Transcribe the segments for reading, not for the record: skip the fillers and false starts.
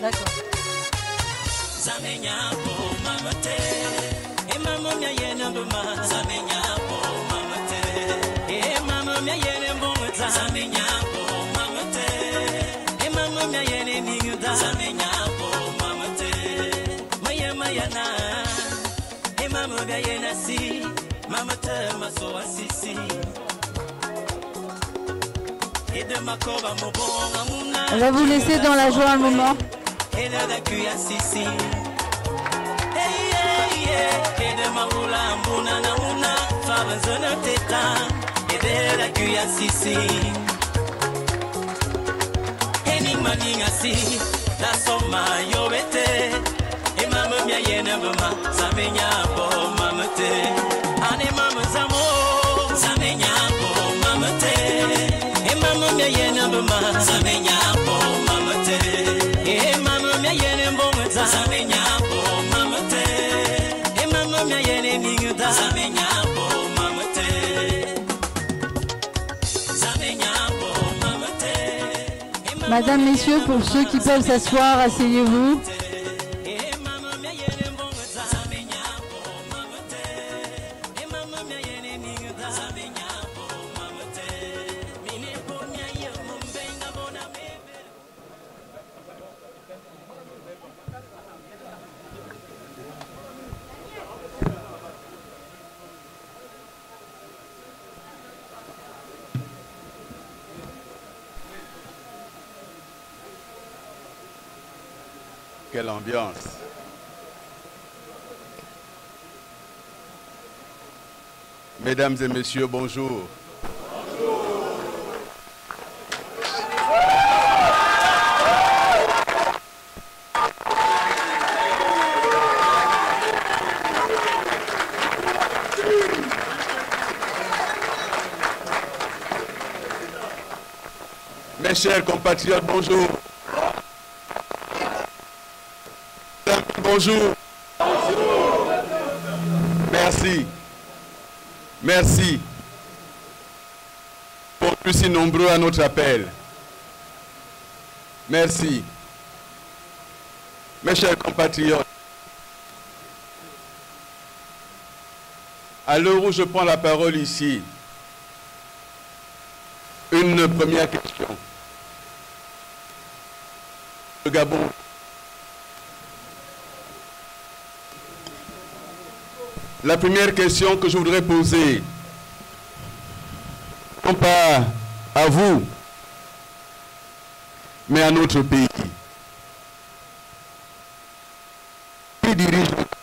D'accord. On va vous laisser dans la joie un moment. Madame, messieurs, pour ceux qui peuvent s'asseoir, asseyez-vous. Quelle ambiance. Mesdames et messieurs, bonjour. Bonjour. Mes chers compatriotes, bonjour. Bonjour. Bonjour. Merci. Merci pour être si nombreux à notre appel. Merci. Mes chers compatriotes, à l'heure où je prends la parole ici, une première question. Le Gabon. La première question que je voudrais poser, non pas à vous, mais à notre pays. Qui dirige notre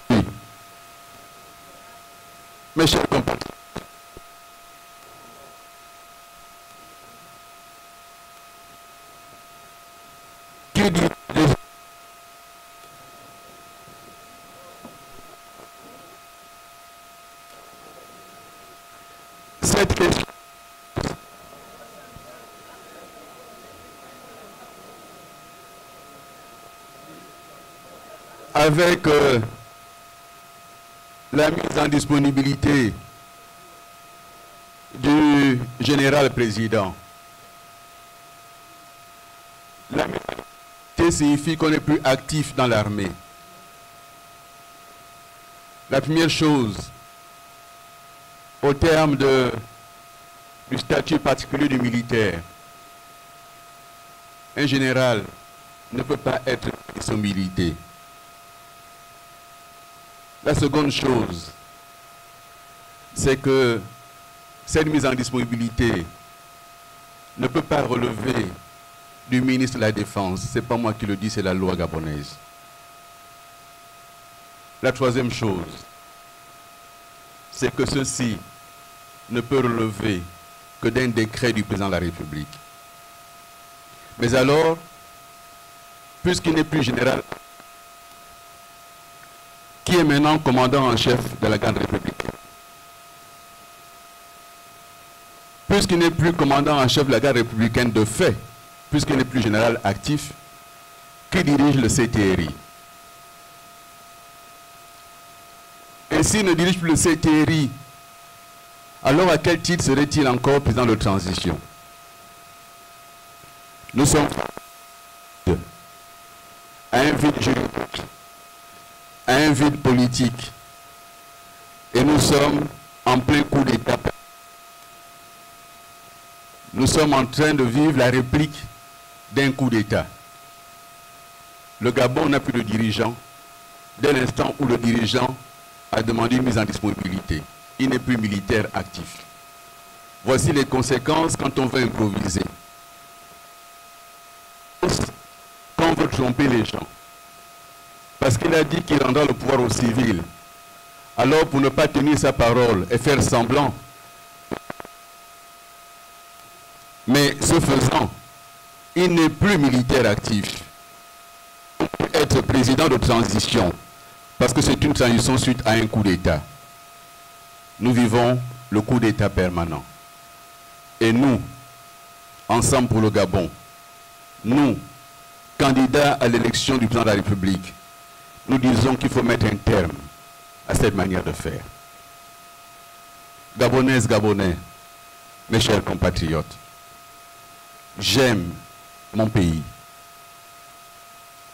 pays? Mes chers compatriotes. Qui dirige cette question? Avec la mise en disponibilité du général président. La mise en disponibilité signifie qu'on est plus actif dans l'armée. La première chose, au terme du statut particulier du militaire, un général ne peut pas être sans militer. La seconde chose, c'est que cette mise en disponibilité ne peut pas relever du ministre de la Défense. Ce n'est pas moi qui le dis, c'est la loi gabonaise. La troisième chose, c'est que ceci ne peut relever que d'un décret du président de la République. Mais alors, puisqu'il n'est plus général, qui est maintenant commandant en chef de la garde républicaine? Puisqu'il n'est plus commandant en chef de la garde républicaine de fait, puisqu'il n'est plus général actif, qui dirige le CTRI? Et s'il ne dirige plus le CTRI, alors à quel titre serait-il encore président de transition? Nous sommes à un vide juridique, à un vide politique. Et nous sommes en plein coup d'État. Nous sommes en train de vivre la réplique d'un coup d'État. Le Gabon n'a plus de dirigeant dès l'instant où le dirigeant a demandé une mise en disponibilité. Il n'est plus militaire actif. Voici les conséquences quand on veut improviser. Quand on veut tromper les gens. Parce qu'il a dit qu'il rendra le pouvoir aux civils. Alors pour ne pas tenir sa parole et faire semblant, mais ce faisant, il n'est plus militaire actif. Il peut être président de transition, parce que c'est une transition suite à un coup d'État. Nous vivons le coup d'État permanent. Et nous, Ensemble pour le Gabon, nous, candidats à l'élection du président de la République, nous disons qu'il faut mettre un terme à cette manière de faire. Gabonaises, Gabonais, mes chers compatriotes, j'aime mon pays.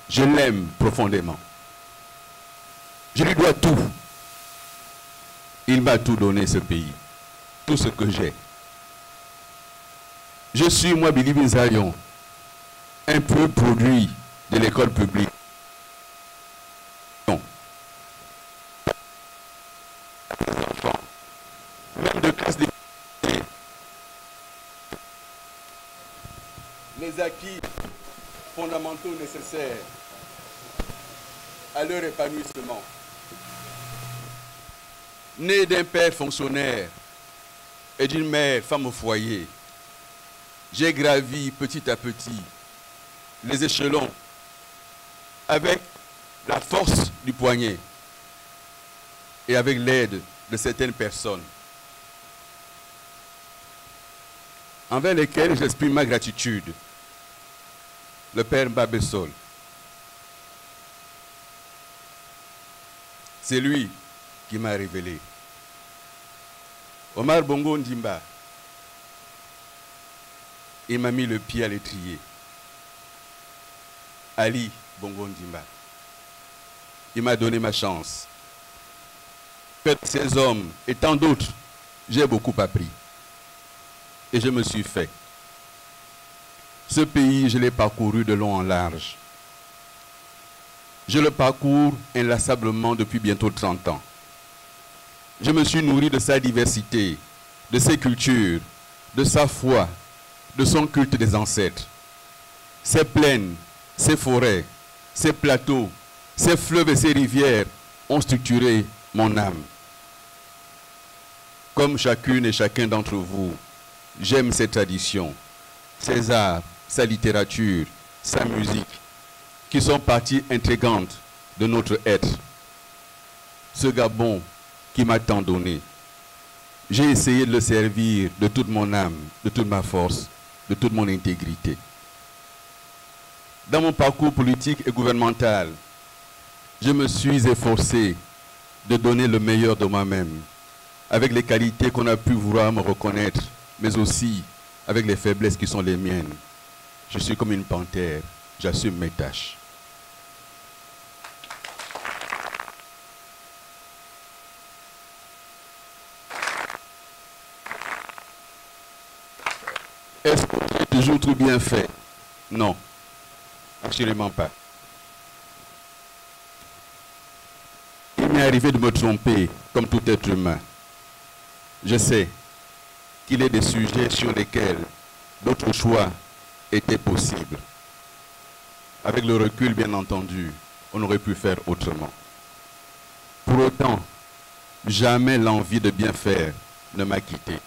Je l'aime profondément. Je lui dois tout. Il m'a tout donné, ce pays. Tout ce que j'ai. Je suis, moi, Billy Binzayon, un peu produit de l'école publique. Non. Les enfants, même de classe de... Les acquis fondamentaux nécessaires à leur épanouissement. Né d'un père fonctionnaire et d'une mère femme au foyer, j'ai gravi petit à petit les échelons avec la force du poignet et avec l'aide de certaines personnes envers lesquelles j'exprime ma gratitude. Le père Mbabesol, c'est lui qui m'a révélé. Omar Bongo Ndimba, il m'a mis le pied à l'étrier. Ali Bongo Ndimba, il m'a donné ma chance. Ces hommes et tant d'autres, j'ai beaucoup appris. Et je me suis fait. Ce pays, je l'ai parcouru de long en large. Je le parcours inlassablement depuis bientôt 30 ans. Je me suis nourri de sa diversité, de ses cultures, de sa foi, de son culte des ancêtres. Ses plaines, ses forêts, ses plateaux, ses fleuves et ses rivières ont structuré mon âme. Comme chacune et chacun d'entre vous, j'aime ces traditions, ses arts, sa littérature, sa musique, qui sont parties intégrantes de notre être. Ce Gabon qui m'a tant donné, j'ai essayé de le servir de toute mon âme, de toute ma force, de toute mon intégrité. Dans mon parcours politique et gouvernemental, je me suis efforcé de donner le meilleur de moi-même, avec les qualités qu'on a pu vouloir me reconnaître, mais aussi avec les faiblesses qui sont les miennes. Je suis comme une panthère, j'assume mes tâches. Est-ce que j'ai toujours tout bien fait? Non, absolument pas. Il m'est arrivé de me tromper, comme tout être humain. Je sais qu'il y a des sujets sur lesquels d'autres choix étaient possibles. Avec le recul, bien entendu, on aurait pu faire autrement. Pour autant, jamais l'envie de bien faire ne m'a quitté.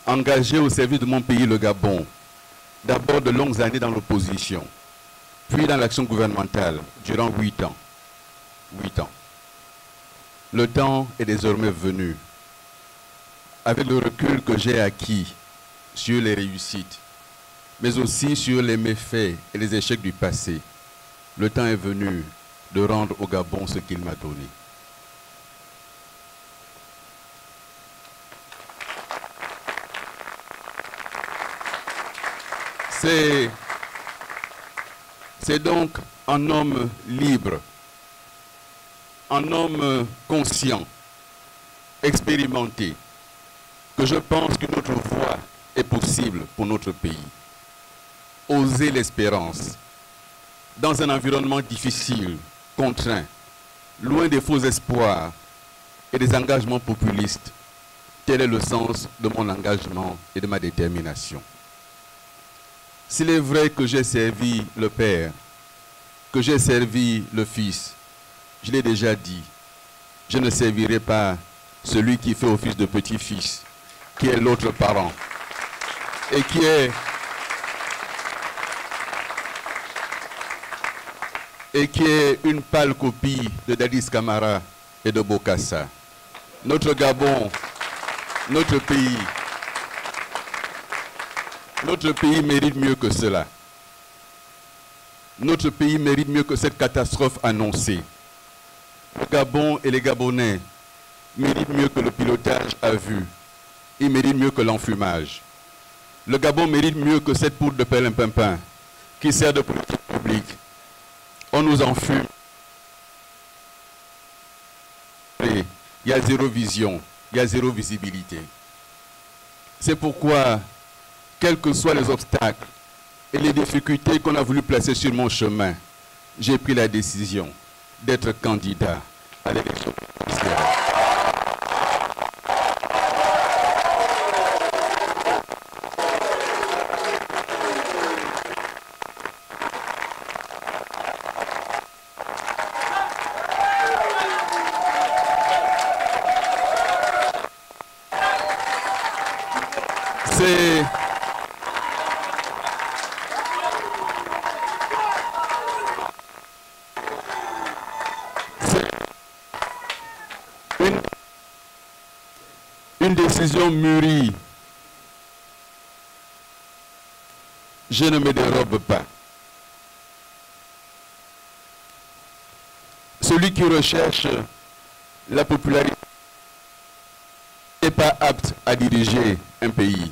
Engagé au service de mon pays, le Gabon, d'abord de longues années dans l'opposition, puis dans l'action gouvernementale durant 8 ans. 8 ans. Le temps est désormais venu. Avec le recul que j'ai acquis sur les réussites, mais aussi sur les méfaits et les échecs du passé, le temps est venu de rendre au Gabon ce qu'il m'a donné. C'est donc un homme libre, un homme conscient, expérimenté, que je pense qu'une autre voie est possible pour notre pays. Oser l'espérance, dans un environnement difficile, contraint, loin des faux espoirs et des engagements populistes. Tel est le sens de mon engagement et de ma détermination. S'il est vrai que j'ai servi le Père, que j'ai servi le Fils, je l'ai déjà dit, je ne servirai pas celui qui fait office de petit-fils, qui est l'autre parent, et qui est une pâle copie de Dadis Camara et de Bokassa. Notre Gabon, notre pays mérite mieux que cela. Notre pays mérite mieux que cette catastrophe annoncée. Le Gabon et les Gabonais méritent mieux que le pilotage à vue. Ils méritent mieux que l'enfumage. Le Gabon mérite mieux que cette poudre de perlimpinpin qui sert de politique publique. On nous enfume. Il y a zéro vision, il y a zéro visibilité. C'est pourquoi, quels que soient les obstacles et les difficultés qu'on a voulu placer sur mon chemin, j'ai pris la décision d'être candidat à l'élection présidentielle. Une décision mûrie. Je ne me dérobe pas. Celui qui recherche la popularité n'est pas apte à diriger un pays.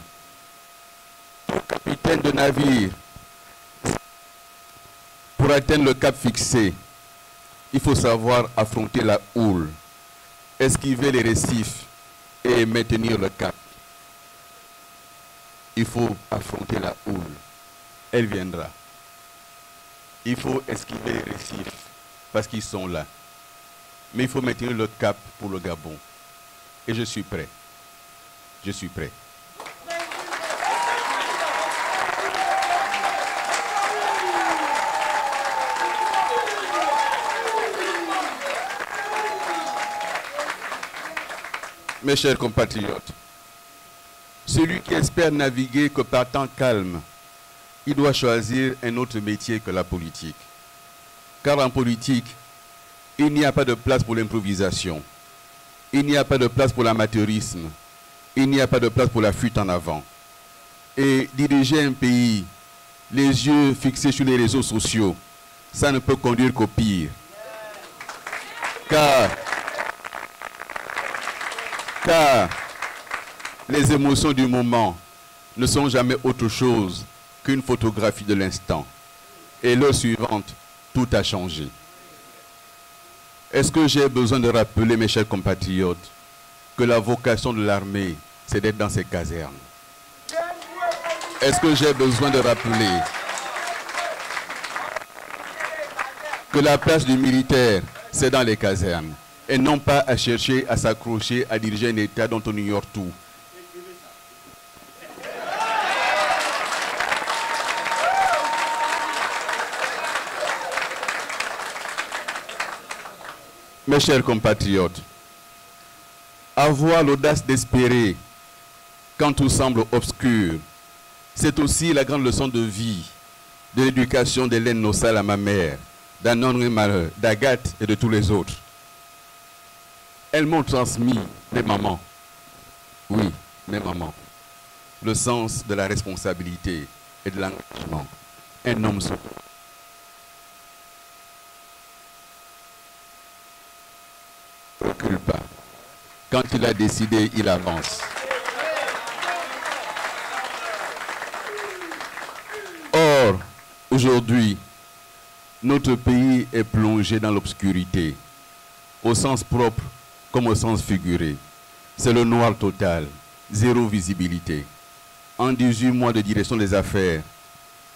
Pour capitaine de navire, pour atteindre le cap fixé, il faut savoir affronter la houle, esquiver les récifs et maintenir le cap. Il faut affronter la houle. Elle viendra. Il faut esquiver les récifs parce qu'ils sont là. Mais il faut maintenir le cap pour le Gabon. Et je suis prêt. Je suis prêt. Mes chers compatriotes, celui qui espère naviguer que par temps calme, il doit choisir un autre métier que la politique. Car en politique, il n'y a pas de place pour l'improvisation. Il n'y a pas de place pour l'amateurisme. Il n'y a pas de place pour la fuite en avant. Et diriger un pays, les yeux fixés sur les réseaux sociaux, ça ne peut conduire qu'au pire. Car les émotions du moment ne sont jamais autre chose qu'une photographie de l'instant. Et l'heure suivante, tout a changé. Est-ce que j'ai besoin de rappeler, mes chers compatriotes, que la vocation de l'armée, c'est d'être dans ses casernes? Est-ce que j'ai besoin de rappeler que la place du militaire, c'est dans les casernes, et non pas à chercher à s'accrocher à diriger un État dont on ignore tout? Mes chers compatriotes, avoir l'audace d'espérer quand tout semble obscur, c'est aussi la grande leçon de vie de l'éducation d'Hélène Nossal, ma mère, d'Anon Malheur, d'Agathe et de tous les autres. Elles m'ont transmis, mes mamans, oui, mes mamans, le sens de la responsabilité et de l'engagement. Un homme souple. Ne recule pas. Quand il a décidé, il avance. Or, aujourd'hui, Notre pays est plongé dans l'obscurité, au sens propre comme au sens figuré. C'est le noir total, zéro visibilité. En 18 mois de direction des affaires,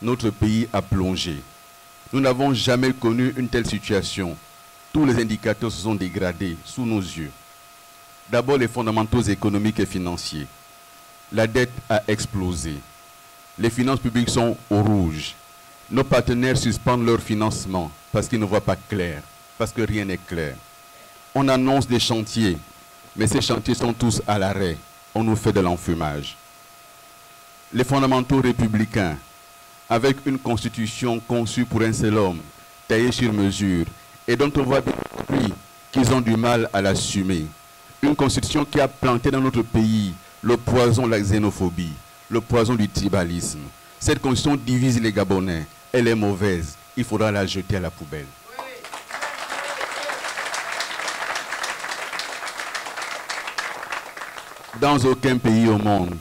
notre pays a plongé. Nous n'avons jamais connu une telle situation. Tous les indicateurs se sont dégradés sous nos yeux. D'abord, les fondamentaux économiques et financiers. La dette a explosé. Les finances publiques sont au rouge. Nos partenaires suspendent leur financement parce qu'ils ne voient pas clair, parce que rien n'est clair. On annonce des chantiers, mais ces chantiers sont tous à l'arrêt. On nous fait de l'enfumage. Les fondamentaux républicains, avec une constitution conçue pour un seul homme, taillée sur mesure, et dont on voit bien qu'ils ont du mal à l'assumer. Une constitution qui a planté dans notre pays le poison de la xénophobie, le poison du tribalisme. Cette constitution divise les Gabonais. Elle est mauvaise. Il faudra la jeter à la poubelle. Dans aucun pays au monde,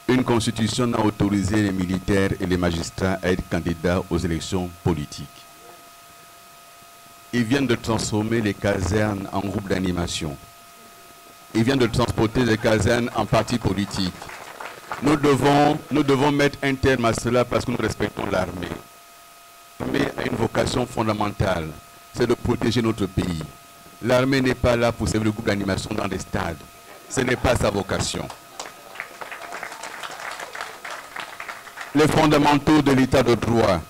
une constitution n'a autorisé les militaires et les magistrats à être candidats aux élections politiques. Ils viennent de transformer les casernes en groupes d'animation. Ils viennent de transporter les casernes en partis politiques. Nous devons mettre un terme à cela parce que nous respectons l'armée. L'armée a une vocation fondamentale, c'est de protéger notre pays. L'armée n'est pas là pour servir le groupe d'animation dans les stades. Ce n'est pas sa vocation. Les fondamentaux de l'état de droit,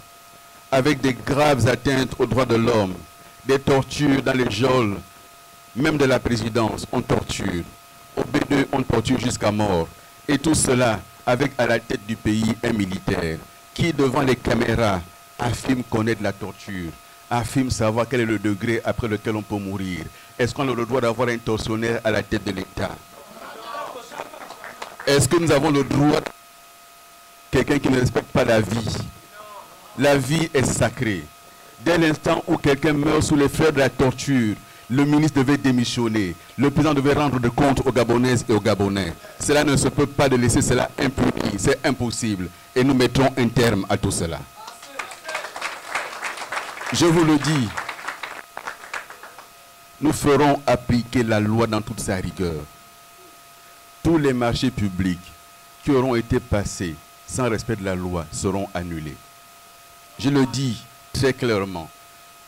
avec des graves atteintes aux droits de l'homme, des tortures dans les geôles, même de la présidence, on torture. Au B2, on torture jusqu'à mort. Et tout cela avec à la tête du pays un militaire qui, devant les caméras, affirme connaître la torture, affirme savoir quel est le degré après lequel on peut mourir. Est-ce qu'on a le droit d'avoir un tortionnaire à la tête de l'État? Est-ce que nous avons le droit de quelqu'un qui ne respecte pas la vie? La vie est sacrée. Dès l'instant où quelqu'un meurt sous les fleurs de la torture, le ministre devait démissionner. Le président devait rendre de compte aux Gabonaises et aux Gabonais. Cela ne se peut pas de laisser cela impuni. C'est impossible. Et nous mettrons un terme à tout cela. Je vous le dis, nous ferons appliquer la loi dans toute sa rigueur. Tous les marchés publics qui auront été passés sans respect de la loi seront annulés. Je le dis très clairement.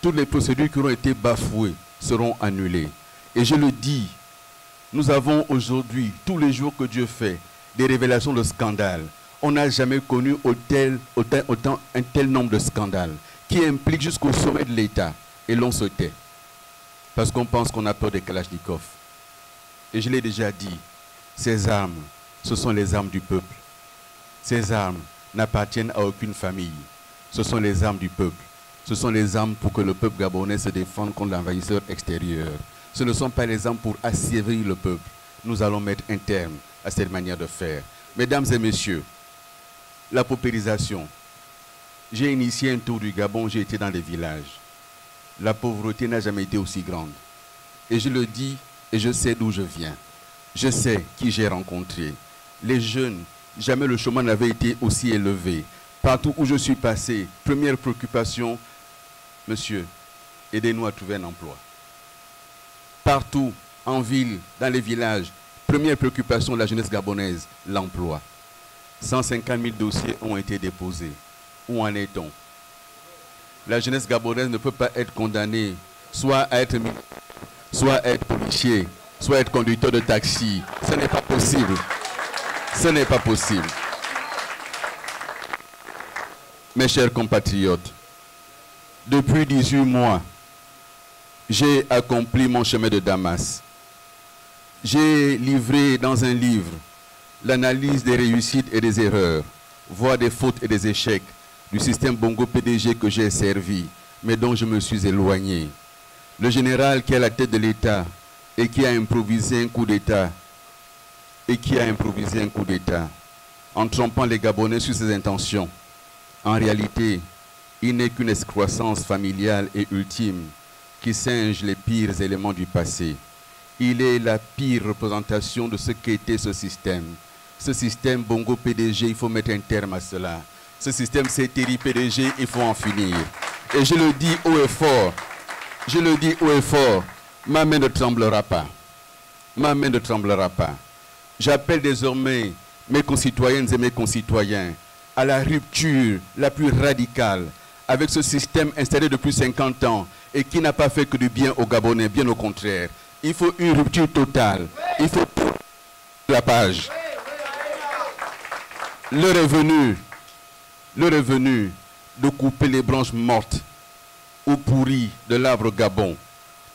Toutes les procédures qui auront été bafouées seront annulées. Et je le dis, nous avons aujourd'hui, tous les jours que Dieu fait, des révélations de scandales. On n'a jamais connu un tel nombre de scandales qui impliquent jusqu'au sommet de l'État. Et l'on se tait. Parce qu'on pense qu'on a peur des Kalachnikov. Et je l'ai déjà dit, ces armes, ce sont les armes du peuple. Ces armes n'appartiennent à aucune famille. Ce sont les armes du peuple. Ce sont les armes pour que le peuple gabonais se défende contre l'envahisseur extérieur. Ce ne sont pas les armes pour asservir le peuple. Nous allons mettre un terme à cette manière de faire. Mesdames et messieurs, la paupérisation. J'ai initié un tour du Gabon, j'ai été dans les villages. La pauvreté n'a jamais été aussi grande. Et je le dis, et je sais d'où je viens. Je sais qui j'ai rencontré. Les jeunes, jamais le chômage n'avait été aussi élevé. Partout où je suis passé, première préoccupation, monsieur, aidez-nous à trouver un emploi. Partout, en ville, dans les villages, première préoccupation de la jeunesse gabonaise, l'emploi. 150 000 dossiers ont été déposés. Où en est-on? La jeunesse gabonaise ne peut pas être condamnée soit à être militaire, soit à être policier, soit à être conducteur de taxi. Ce n'est pas possible. Ce n'est pas possible. Mes chers compatriotes, depuis 18 mois, j'ai accompli mon chemin de Damas. J'ai livré dans un livre l'analyse des réussites et des erreurs, voire des fautes et des échecs du système Bongo PDG que j'ai servi, mais dont je me suis éloigné. Le général qui est à la tête de l'État et qui a improvisé un coup d'État, en trompant les Gabonais sur ses intentions. En réalité, il n'est qu'une excroissance familiale et ultime qui singe les pires éléments du passé. Il est la pire représentation de ce qu'était ce système. Ce système Bongo PDG, il faut mettre un terme à cela. Ce système CTRI PDG, il faut en finir. Et je le dis haut et fort. Je le dis haut et fort. Ma main ne tremblera pas. Ma main ne tremblera pas. J'appelle désormais mes concitoyennes et mes concitoyens à la rupture la plus radicale avec ce système installé depuis 50 ans et qui n'a pas fait que du bien aux Gabonais, bien au contraire. Il faut une rupture totale. Il faut tourner la page. L'heure est venue de couper les branches mortes ou pourries de l'arbre Gabon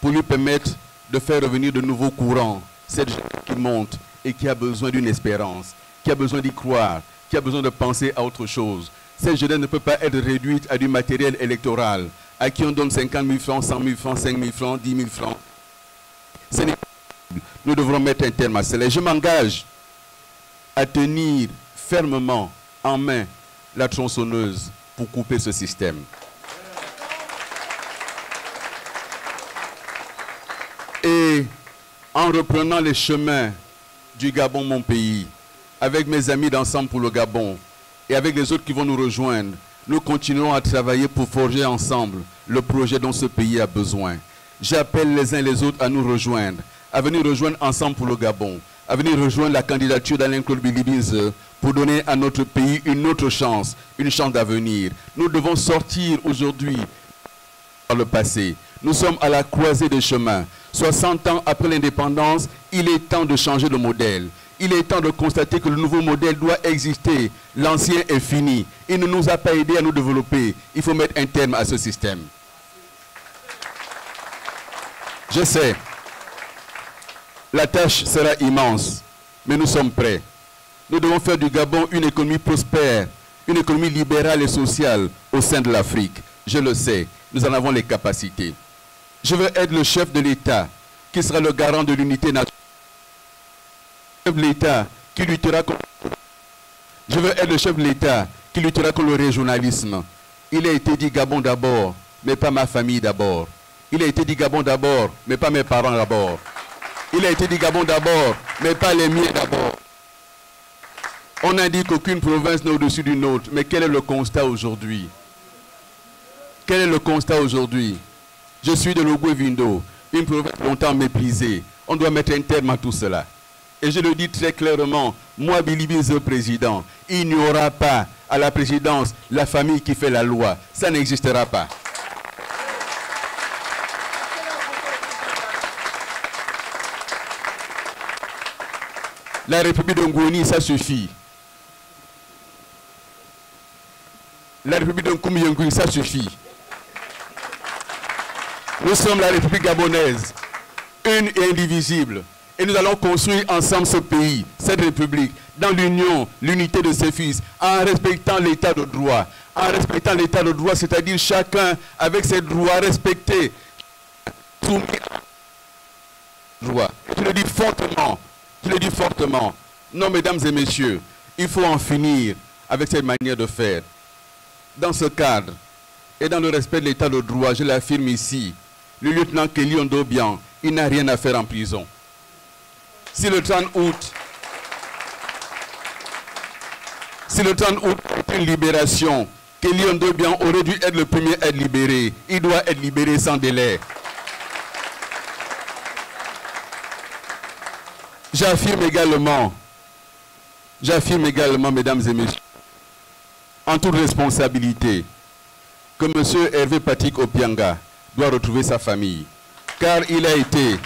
pour lui permettre de faire revenir de nouveaux courants, cette jeunesse qui monte et qui a besoin d'une espérance, qui a besoin d'y croire, qui a besoin de penser à autre chose. Cette jeunesse ne peut pas être réduite à du matériel électoral, à qui on donne 50 000 francs, 100 000 francs, 5 000 francs, 10 000 francs. Ce n'est pas possible. Nous devrons mettre un terme à cela. Je m'engage à tenir fermement en main la tronçonneuse pour couper ce système. Et en reprenant les chemins du Gabon, mon pays, avec mes amis d'Ensemble pour le Gabon et avec les autres qui vont nous rejoindre, nous continuerons à travailler pour forger ensemble le projet dont ce pays a besoin. J'appelle les uns et les autres à nous rejoindre, à venir rejoindre Ensemble pour le Gabon, à venir rejoindre la candidature d'Alain-Claude Bilibinze pour donner à notre pays une autre chance, une chance d'avenir. Nous devons sortir aujourd'hui par le passé. Nous sommes à la croisée des chemins. 60 ans après l'indépendance, il est temps de changer de modèle. Il est temps de constater que le nouveau modèle doit exister. L'ancien est fini. Il ne nous a pas aidés à nous développer. Il faut mettre un terme à ce système. Je sais, la tâche sera immense, mais nous sommes prêts. Nous devons faire du Gabon une économie prospère, une économie libérale et sociale au sein de l'Afrique. Je le sais, nous en avons les capacités. Je veux être le chef de l'État qui sera le garant de l'unité nationale. Je veux être le chef de l'État qui luttera contre le régionalisme. Il a été dit Gabon d'abord, mais pas ma famille d'abord. Il a été dit Gabon d'abord, mais pas mes parents d'abord. Il a été dit Gabon d'abord, mais pas les miens d'abord. On a dit qu'aucune province n'est au-dessus d'une autre. Mais quel est le constat aujourd'hui? Quel est le constat aujourd'hui? Je suis de Logoué-Vindo, une province longtemps méprisée. On doit mettre un terme à tout cela. Et je le dis très clairement, moi, Bilibinze président, il n'y aura pas à la présidence la famille qui fait la loi. Ça n'existera pas. La République de Ngoni, ça suffit. La République de Nkoumiyengui, ça suffit. Nous sommes la République gabonaise, une et indivisible. Et nous allons construire ensemble ce pays, cette République, dans l'union, l'unité de ses fils, en respectant l'état de droit. En respectant l'état de droit, c'est-à-dire chacun avec ses droits respectés. Soumis à droit. Je le dis fortement. Je le dis fortement. Non, mesdames et messieurs, il faut en finir avec cette manière de faire. Dans ce cadre, et dans le respect de l'état de droit, je l'affirme ici, le lieutenant Kelly Ondobian, il n'a rien à faire en prison. Si le 30 août, est une libération, Kelly Ondobian aurait dû être le premier à être libéré. Il doit être libéré sans délai. J'affirme également, mesdames et messieurs, en toute responsabilité, que M. Hervé Patrick Opianga doit retrouver sa famille. Car il a été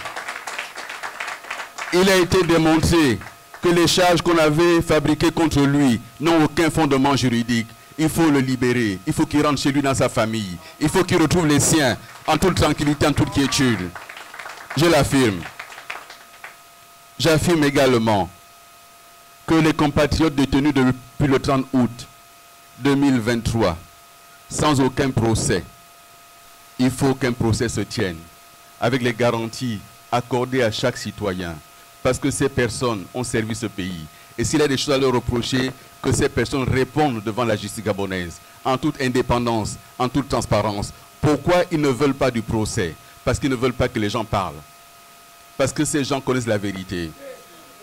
démontré que les charges qu'on avait fabriquées contre lui n'ont aucun fondement juridique. Il faut le libérer. Il faut qu'il rentre chez lui dans sa famille. Il faut qu'il retrouve les siens en toute tranquillité, en toute quiétude. Je l'affirme. J'affirme également que les compatriotes détenus depuis le 30 août 2023, sans aucun procès, il faut qu'un procès se tienne avec les garanties accordées à chaque citoyen. Parce que ces personnes ont servi ce pays. Et s'il y a des choses à leur reprocher, que ces personnes répondent devant la justice gabonaise, en toute indépendance, en toute transparence. Pourquoi ils ne veulent pas du procès? Parce qu'ils ne veulent pas que les gens parlent. Parce que ces gens connaissent la vérité.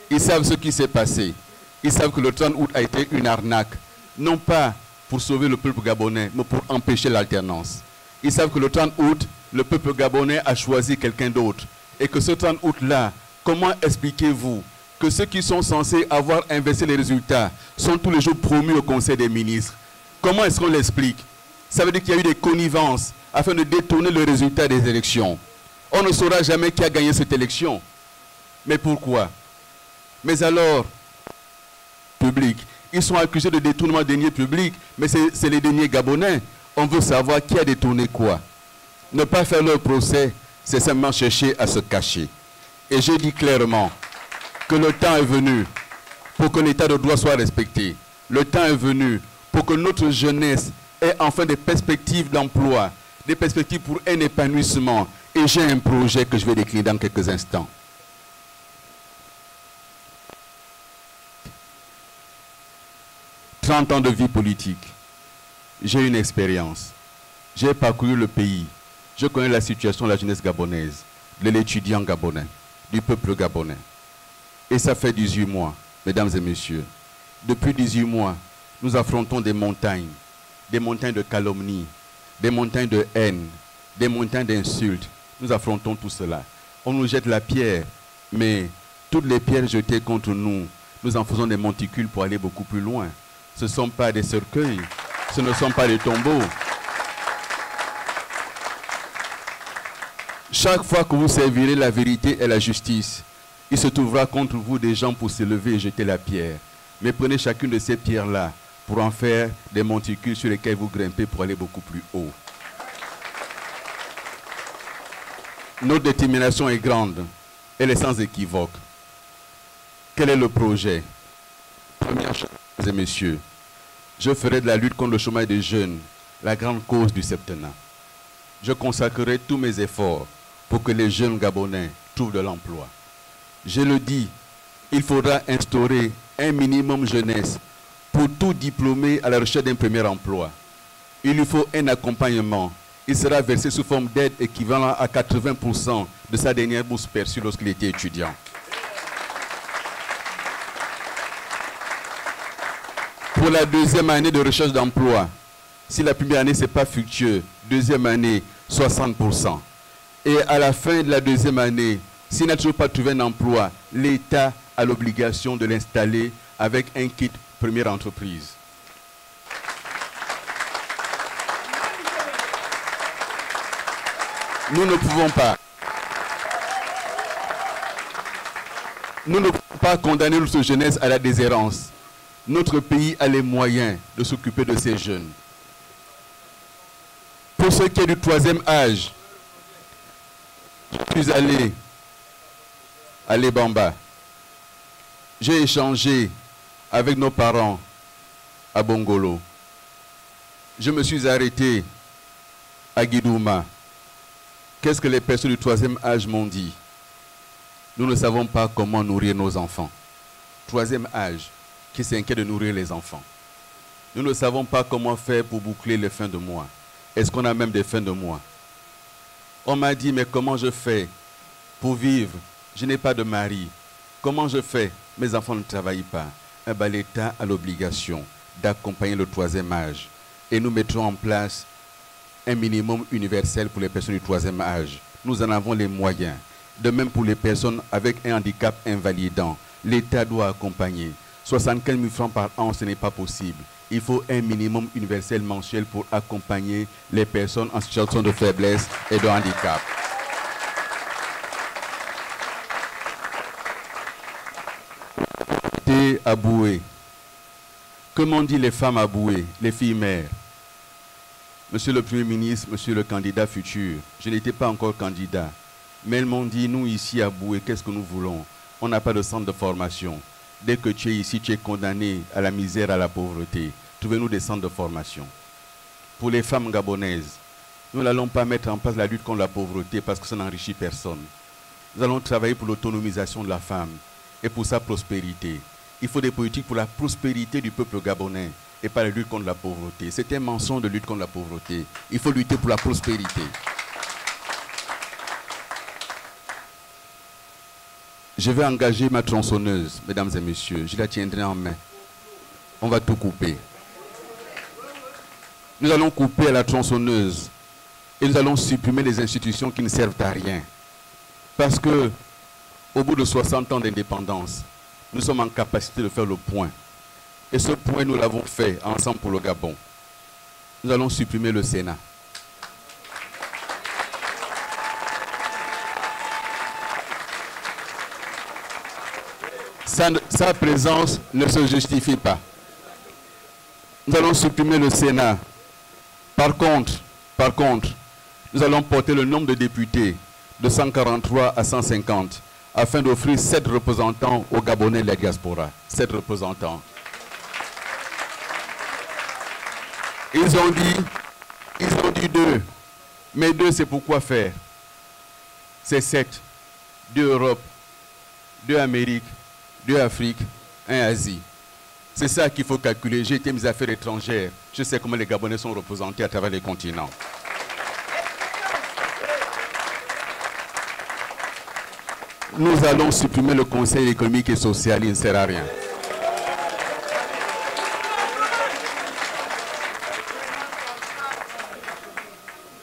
Ils savent ce qui s'est passé. Ils savent que le 30 août a été une arnaque. Non pas pour sauver le peuple gabonais, mais pour empêcher l'alternance. Ils savent que le 30 août, le peuple gabonais a choisi quelqu'un d'autre. Et que ce 30 août-là, comment expliquez-vous que ceux qui sont censés avoir inversé les résultats sont tous les jours promus au Conseil des ministres? Comment est-ce qu'on l'explique? Ça veut dire qu'il y a eu des connivences afin de détourner le résultat des élections. On ne saura jamais qui a gagné cette élection. Mais pourquoi? Mais alors, public, ils sont accusés de détournement de deniers publics, mais c'est les deniers gabonais. On veut savoir qui a détourné quoi. Ne pas faire leur procès, c'est simplement chercher à se cacher. Et j'ai dit clairement que le temps est venu pour que l'état de droit soit respecté. Le temps est venu pour que notre jeunesse ait enfin des perspectives d'emploi, des perspectives pour un épanouissement. Et j'ai un projet que je vais décliner dans quelques instants. « 30 ans de vie politique. J'ai une expérience. J'ai parcouru le pays. Je connais la situation de la jeunesse gabonaise, de l'étudiant gabonais, du peuple gabonais. Et ça fait 18 mois, mesdames et messieurs. Depuis 18 mois, nous affrontons des montagnes de calomnie, des montagnes de haine, des montagnes d'insultes. Nous affrontons tout cela. On nous jette la pierre, mais toutes les pierres jetées contre nous, nous en faisons des monticules pour aller beaucoup plus loin. Ce ne sont pas des cercueils, ce ne sont pas des tombeaux. Chaque fois que vous servirez la vérité et la justice, il se trouvera contre vous des gens pour s'élever et jeter la pierre. Mais prenez chacune de ces pierres-là pour en faire des monticules sur lesquels vous grimpez pour aller beaucoup plus haut. Notre détermination est grande, elle est sans équivoque. Quel est le projet? Première chose, mesdames et messieurs, je ferai de la lutte contre le chômage des jeunes la grande cause du septennat. Je consacrerai tous mes efforts pour que les jeunes Gabonais trouvent de l'emploi. Je le dis, il faudra instaurer un minimum jeunesse pour tout diplômé à la recherche d'un premier emploi. Il lui faut un accompagnement. Il sera versé sous forme d'aide équivalent à 80% de sa dernière bourse perçue lorsqu'il était étudiant. Pour la deuxième année de recherche d'emploi, si la première année ce n'est pas fructueux, deuxième année, 60%. Et à la fin de la deuxième année, s'il n'a toujours pas trouvé un emploi, l'État a l'obligation de l'installer avec un kit première entreprise. Nous ne pouvons pas. Nous ne pouvons pas condamner notre jeunesse à la déshérence. Notre pays a les moyens de s'occuper de ces jeunes. Pour ce qui est du troisième âge, je suis allé à Lebamba. J'ai échangé avec nos parents à Bongolo. Je me suis arrêté à Guidouma. Qu'est-ce que les personnes du troisième âge m'ont dit? Nous ne savons pas comment nourrir nos enfants. Troisième âge, qui s'inquiète de nourrir les enfants. Nous ne savons pas comment faire pour boucler les fins de mois. Est-ce qu'on a même des fins de mois? On m'a dit, mais comment je fais pour vivre? Je n'ai pas de mari. Comment je fais? Mes enfants ne travaillent pas. Eh bien, l'État a l'obligation d'accompagner le troisième âge. Et nous mettrons en place un minimum universel pour les personnes du troisième âge. Nous en avons les moyens. De même pour les personnes avec un handicap invalidant. L'État doit accompagner. 75 000 francs par an, ce n'est pas possible. Il faut un minimum universel mensuel pour accompagner les personnes en situation de faiblesse et de handicap. À Boué. Que m'ont dit les femmes à Boué, les filles mères? Monsieur le Premier ministre, monsieur le candidat futur, je n'étais pas encore candidat, mais elles m'ont dit, nous ici à Boué, qu'est-ce que nous voulons? On n'a pas de centre de formation. Dès que tu es ici, tu es condamné à la misère, à la pauvreté. Trouvez-nous des centres de formation. Pour les femmes gabonaises, nous n'allons pas mettre en place la lutte contre la pauvreté parce que ça n'enrichit personne. Nous allons travailler pour l'autonomisation de la femme et pour sa prospérité. Il faut des politiques pour la prospérité du peuple gabonais et pas la lutte contre la pauvreté. C'est un mensonge de lutte contre la pauvreté. Il faut lutter pour la prospérité. Je vais engager ma tronçonneuse, mesdames et messieurs. Je la tiendrai en main. On va tout couper. Nous allons couper à la tronçonneuse Et nous allons supprimer les institutions qui ne servent à rien. Parce que, au bout de 60 ans d'indépendance, nous sommes en capacité de faire le point. Et ce point, nous l'avons fait ensemble pour le Gabon. Nous allons supprimer le Sénat. Sa présence ne se justifie pas. Nous allons supprimer le Sénat. Par contre, nous allons porter le nombre de députés de 143 à 150 afin d'offrir 7 représentants aux Gabonais de la diaspora. 7 représentants. Ils ont dit 2. Mais 2, c'est pour quoi faire? C'est 7. 2 Europe, 2 Amérique, 2 Afrique, 1 Asie. C'est ça qu'il faut calculer. J'ai été mes affaires étrangères. Je sais comment les Gabonais sont représentés à travers les continents. Nous allons supprimer le Conseil économique et social. Il ne sert à rien.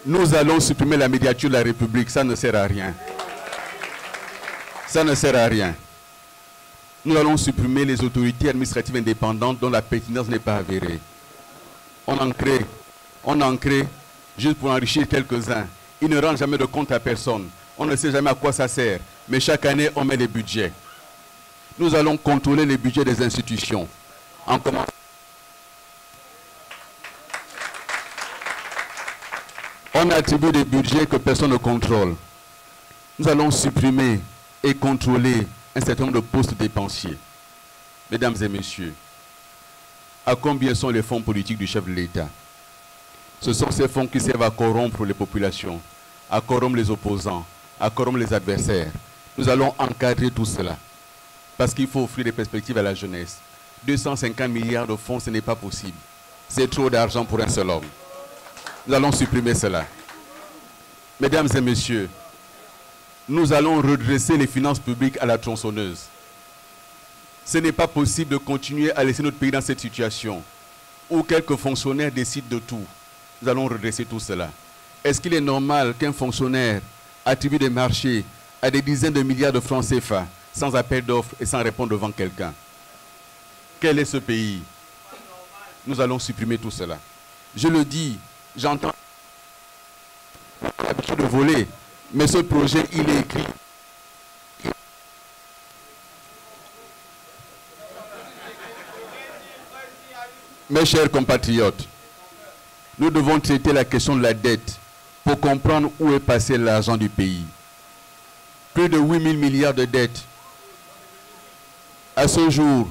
Nous allons supprimer la médiature de la République. Ça ne sert à rien. Ça ne sert à rien. Nous allons supprimer les autorités administratives indépendantes dont la pertinence n'est pas avérée. On en crée juste pour enrichir quelques-uns. Ils ne rendent jamais de compte à personne. On ne sait jamais à quoi ça sert. Mais chaque année, on met les budgets. Nous allons contrôler les budgets des institutions. En commençant. On attribue des budgets que personne ne contrôle. Nous allons supprimer et contrôler un certain nombre de postes dépensiers. Mesdames et messieurs, à combien sont les fonds politiques du chef de l'État? Ce sont ces fonds qui servent à corrompre les populations, à corrompre les opposants, à corrompre les adversaires. Nous allons encadrer tout cela parce qu'il faut offrir des perspectives à la jeunesse. 250 milliards de fonds, ce n'est pas possible. C'est trop d'argent pour un seul homme. Nous allons supprimer cela. Mesdames et messieurs, nous allons redresser les finances publiques à la tronçonneuse. Ce n'est pas possible de continuer à laisser notre pays dans cette situation où quelques fonctionnaires décident de tout. Nous allons redresser tout cela. Est-ce qu'il est normal qu'un fonctionnaire attribue des marchés à des dizaines de milliards de francs CFA sans appel d'offres et sans répondre devant quelqu'un? Quel est ce pays? Nous allons supprimer tout cela. Je le dis, j'entends l'habitude de voler, mais ce projet, il est écrit. Mes chers compatriotes, nous devons traiter la question de la dette pour comprendre où est passé l'argent du pays. Plus de 8 000 milliards de dettes. À ce jour,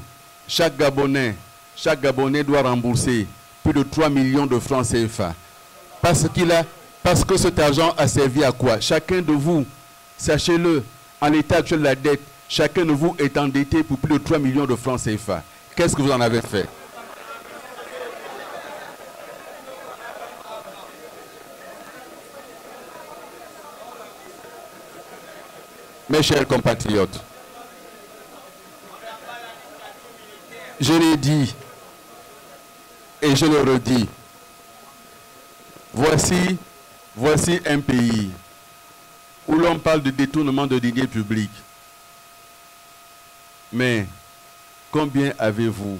chaque Gabonais doit rembourser plus de 3 millions de francs CFA. Parce que cet argent a servi à quoi? Chacun de vous, sachez-le, en l'état actuel de la dette, chacun de vous est endetté pour plus de 3 millions de francs CFA. Qu'est-ce que vous en avez fait? Mes chers compatriotes, je l'ai dit et je le redis, voici un pays où l'on parle de détournement de deniers publics. Mais combien avez-vous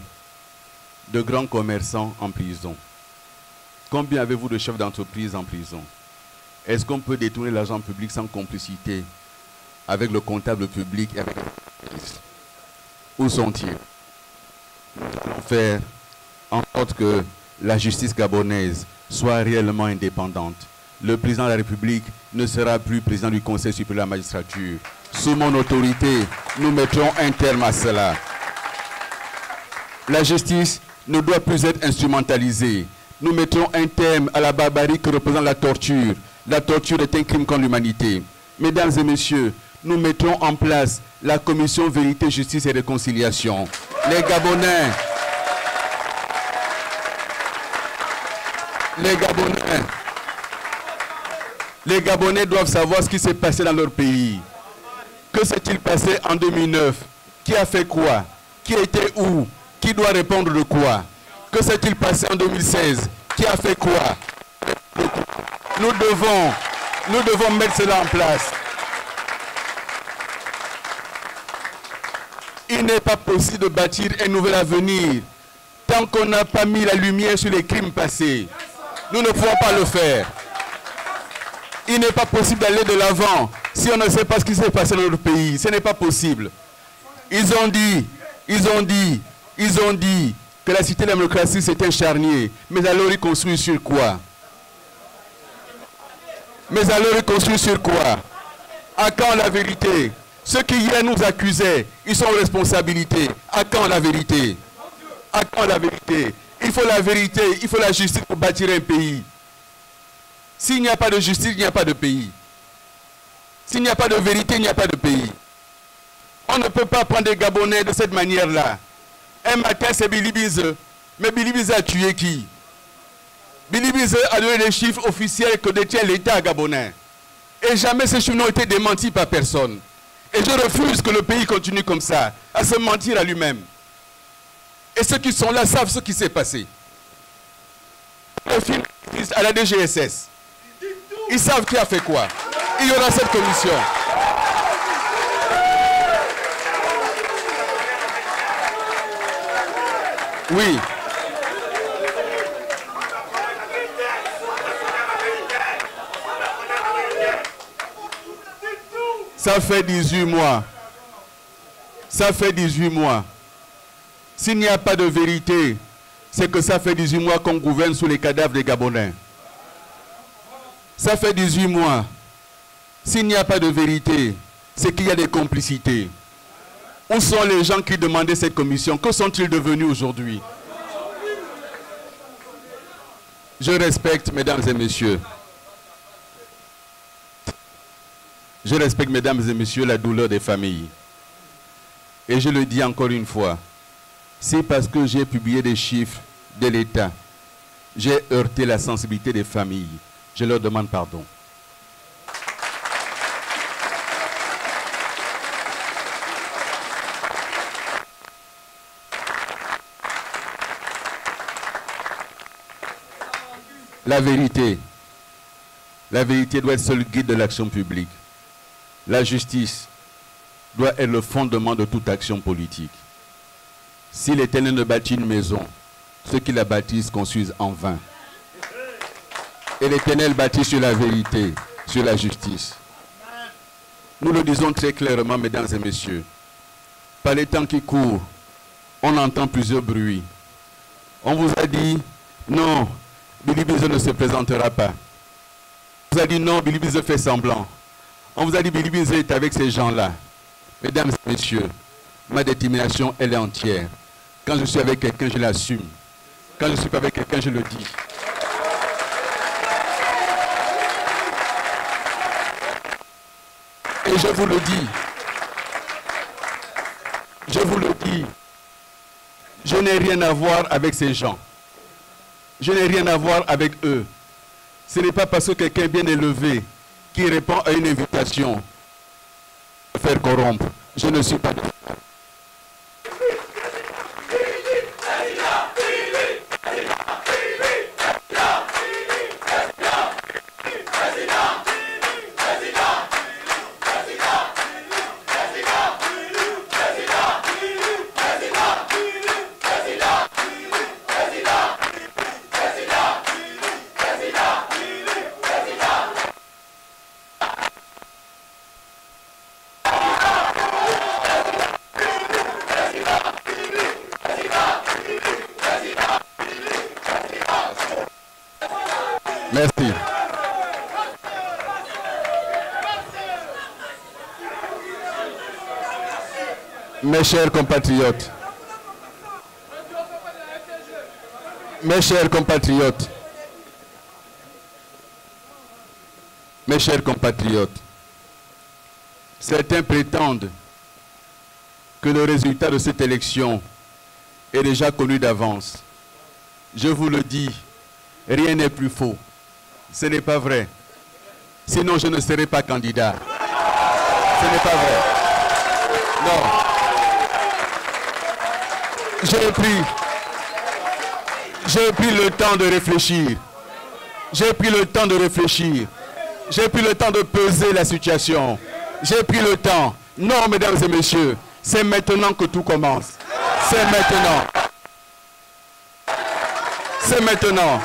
de grands commerçants en prison? Combien avez-vous de chefs d'entreprise en prison? Est-ce qu'on peut détourner l'argent public sans complicité avec le comptable public et avec l'entreprise? Où sont-ils? Nous allons faire en sorte que la justice gabonaise soit réellement indépendante. Le président de la République ne sera plus président du Conseil supérieur de la magistrature. Sous mon autorité, nous mettrons un terme à cela. La justice ne doit plus être instrumentalisée. Nous mettrons un terme à la barbarie que représente la torture. La torture est un crime contre l'humanité. Mesdames et messieurs, nous mettrons en place la commission Vérité, Justice et Réconciliation. Les Gabonais doivent savoir ce qui s'est passé dans leur pays. Que s'est-il passé en 2009? Qui a fait quoi? Qui était où? Qui doit répondre de quoi? Que s'est-il passé en 2016? Qui a fait quoi? Nous devons mettre cela en place. Il n'est pas possible de bâtir un nouvel avenir tant qu'on n'a pas mis la lumière sur les crimes passés. Nous ne pouvons pas le faire. Il n'est pas possible d'aller de l'avant si on ne sait pas ce qui s'est passé dans notre pays. Ce n'est pas possible. Ils ont dit que la cité de la démocratie c'est un charnier. Mais alors ils construisent sur quoi? À quand la vérité? Ceux qui hier nous accusaient, ils sont en responsabilité. À quand la vérité? À quand la vérité? Il faut la vérité, il faut la justice pour bâtir un pays. S'il n'y a pas de justice, il n'y a pas de pays. S'il n'y a pas de vérité, il n'y a pas de pays. On ne peut pas prendre des Gabonais de cette manière-là. Un matin, c'est Billy Bize. Mais Billy Bize a tué qui? Billy Bize a donné les chiffres officiels que détient l'État gabonais. Et jamais ces chiffres n'ont été démentis par personne. Et je refuse que le pays continue comme ça, à se mentir à lui-même. Et ceux qui sont là savent ce qui s'est passé. Le film à la DGSS. Ils savent qui a fait quoi. Il y aura cette commission. Oui. Ça fait 18 mois. Ça fait 18 mois. S'il n'y a pas de vérité, c'est que ça fait 18 mois qu'on gouverne sous les cadavres des Gabonais. Ça fait 18 mois. S'il n'y a pas de vérité, c'est qu'il y a des complicités. Où sont les gens qui demandaient cette commission? Que sont-ils devenus aujourd'hui? Je respecte, mesdames et messieurs. Je respecte, mesdames et messieurs, la douleur des familles. Et je le dis encore une fois, c'est parce que j'ai publié des chiffres de l'État. J'ai heurté la sensibilité des familles. Je leur demande pardon. La vérité doit être seul guide de l'action publique. La justice doit être le fondement de toute action politique. Si l'Éternel ne bâtit une maison, ceux qui la bâtissent construisent en vain. Et l'Éternel bâtit sur la vérité, sur la justice. Nous le disons très clairement, mesdames et messieurs. Par les temps qui courent, on entend plusieurs bruits. On vous a dit, non, Billy Bize ne se présentera pas. On vous a dit, non, Billy Bize fait semblant. On vous a dit, Billy Bize est avec ces gens-là. Mesdames et messieurs, ma détermination, elle est entière. Quand je suis avec quelqu'un, je l'assume. Quand je ne suis pas avec quelqu'un, je le dis. Et je vous le dis. Je vous le dis. Je n'ai rien à voir avec ces gens. Je n'ai rien à voir avec eux. Ce n'est pas parce que quelqu'un est bien élevé qui répond à une invitation de faire corrompre. Je ne suis pas... Merci. Mes chers compatriotes, mes chers compatriotes, mes chers compatriotes, certains prétendent que le résultat de cette élection est déjà connu d'avance. Je vous le dis, rien n'est plus faux. Ce n'est pas vrai. Sinon, je ne serai pas candidat. Ce n'est pas vrai. Non. J'ai pris le temps de réfléchir. J'ai pris le temps de réfléchir. J'ai pris le temps de peser la situation. J'ai pris le temps. Non, mesdames et messieurs, c'est maintenant que tout commence. C'est maintenant. C'est maintenant.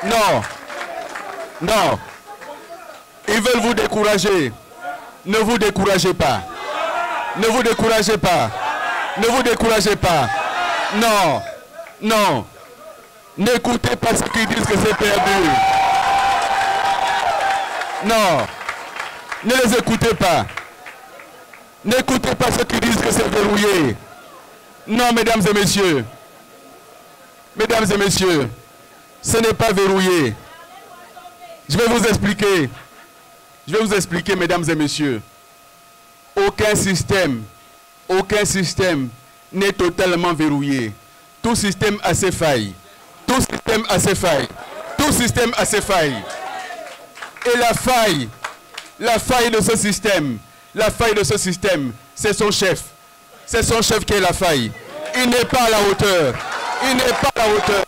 Non. Non. Ils veulent vous décourager. Ne vous découragez pas. Ne vous découragez pas. Ne vous découragez pas. Non. Non. N'écoutez pas ceux qui disent que c'est perdu. Non. Ne les écoutez pas. N'écoutez pas ceux qui disent que c'est verrouillé. Non, mesdames et messieurs. Mesdames et messieurs, ce n'est pas verrouillé. Je vais vous expliquer. Je vais vous expliquer, mesdames et messieurs. Aucun système n'est totalement verrouillé. Tout système a ses failles. Tout système a ses failles. Tout système a ses failles. Et la faille de ce système, c'est son chef. C'est son chef qui est la faille. Il n'est pas à la hauteur. Il n'est pas à la hauteur.